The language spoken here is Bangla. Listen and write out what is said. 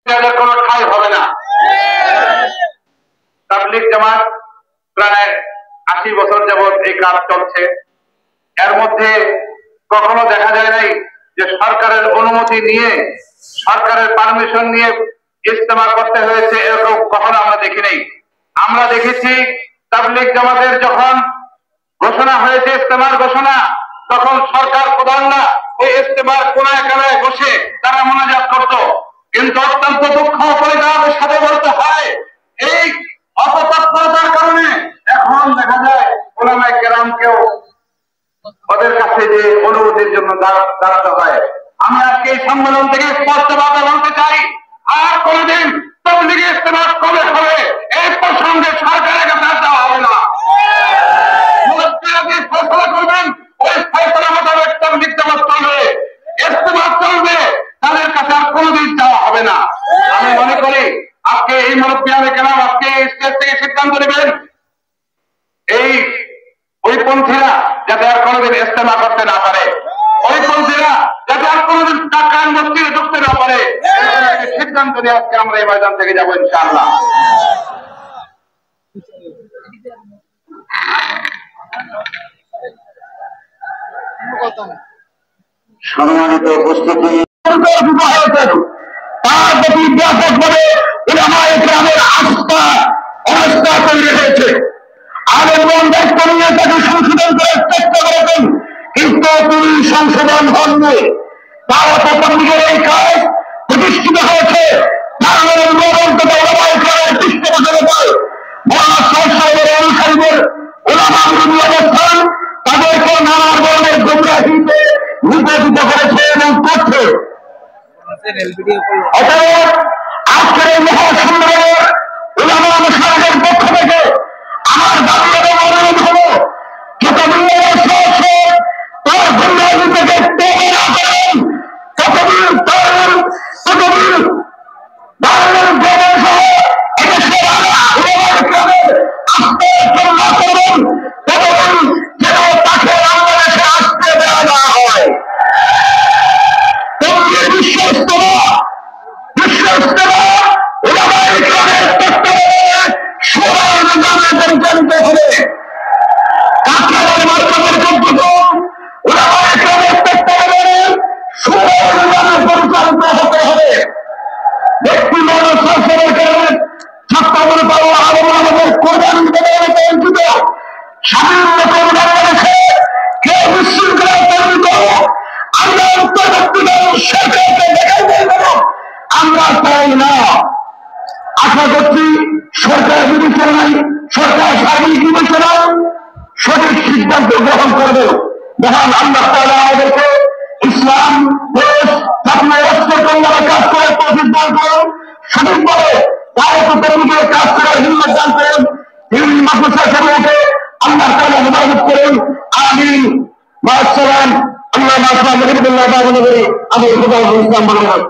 কোনো ঠাঁই হবে না। তাবলীগ জামাত প্রায় 80 বছর যাবৎ এই কাজ চলছে। এর মধ্যে কখনো দেখা যায় নাই যে সরকারের অনুমতি নিয়ে, সরকারের পারমিশন নিয়ে ইজতেমা করতে হয়েছে, এরকম কখনো আমরা দেখি নাই। আমরা দেখেছি তাবলীগ জামাতের যখন ঘোষণা হয়েছে ইজতেমার ঘোষণা, তখন সরকার প্রধানরা ওই ইজতেমার কোনায় কোনায় বসে তারা মোনাজাত করত। কিন্তু অত্যন্ত দুঃখ পরিতাপের সাথে বলতে হয়, এই অপতৎপরতার কারণে এখন দেখা যায় ওলামায়ে কেরামকেও ওদের কাছে যে অনুমতির জন্য দাঁড়াতে হয়। আমরা আজকে এই সম্মেলন থেকে স্পষ্টভাবে বলতে চাই, আর কোনদিন তাবলীগের ইজতেমা কবে হবে এই প্রসঙ্গে সরকারের কাছে দেওয়া হবে না। মুফতিরা যে ফয়সালা করবেন ওই ফয়সালা মোতাবেক তাবলীগ জামাত চলবে, ইজতেমা চলবে, তাদের কাছে আর কোনদিন যাওয়া হবে না। আমি মনে করি আজকে এই মুরব্বিয়ানে কেরাম আজকে স্টেজ থেকে সিদ্ধান্ত নেবেন, এই ওই পন্থীরা যাতে আর কোনোদিন ইজতেমা করতে না পারে, ওই পন্থীরা যাতে আর কোনোদিন টাকার মসজিদে ঢুকতে না পারে, সিদ্ধান্ত নিয়ে আজকে আমরা এই ময়দান থেকে যাবো ইনশাআল্লাহ। সম্মানিত উপস্থিতি, তার প্রতি ব্যাপকভাবে উলামায়ে কেরামের আস্থা অনাস্থা তৈরি হয়েছে। আলেমগণ দায়িত্ব নিয়ে তাকে সংশোধন করার চেষ্টা করেছেন, কিন্তু তিনি সংশোধন হননি। দাওয়াত তাবলীগের এই কাজ প্রতিষ্ঠিত হয়েছে উলামায়ে কেরামের পৃষ্ঠপোষকতায়। মওলানা সাহেবের অনুসারীদের উলামা বিরোধী অবস্থান তাদেরকে নানা ধরনের গুমরাহিতে নিবেদিত করেছে এবং করছে। অতএব আজকের এই মহাসম্মেলনের উলামা অনুসারীদের পক্ষ থেকে আমার দাবি এবং অনুরোধ হলো, যতদিন তার গুমরাহি থেকে তওবা না করেন, ততদিন দারুল গ্রামের সহ এদেশের উলামায়ে কেরামের আস্থা না করবেন, ততদিন যেন তাকে বাংলাদেশে আসতে দেওয়া না হয়। বিশ্ব ইজতেমা উলামায়ে কেরামের তত্ত্বাবধানে সবার নিজামে পরিচালিত হবে। কাকরাইল মার্কাজের কার্যক্রম উলামায়ে কেরামের তত্ত্বাবধানে সবার নিজামে পরিচালিত হতে হবে। ব্যক্তি মানুষ সরকারের কারণে ছাত্রগুলো পাওয়া আমাদের কোরবানি দেওয়ার বঞ্চিত স্বাধীন বাংলাদেশে কেউ বিশৃঙ্খলা তৈরি করো, আমরা অন্তর্বর্তীকালীন সরকারকে দেখাতে দেব, আমরা চাই না। আশা করছি সরকার বিবেচনায়, সরকার সার্বিক বিবেচনায় সঠিক সিদ্ধান্ত গ্রহণ করবে। মহান আল্লাহ তাআলা আমাদেরকে ইসলাম দেশ আপনার রাষ্ট্র কল্যাণে কাজ করার তৌফিক দান করুন, সঠিকভাবে দাওয়াত তাবলীগের কাজ করার হিম্মত দান করুন। এই মাদ্রাসা সমূহকে আল্লাহ তাআলা হেফাজত করুন। আমিন। মা আসসালাম। আল্লাহ মাসা মহিবুল্লাহ বাবু নবী আমি ইসলাম বাংলাদেশ।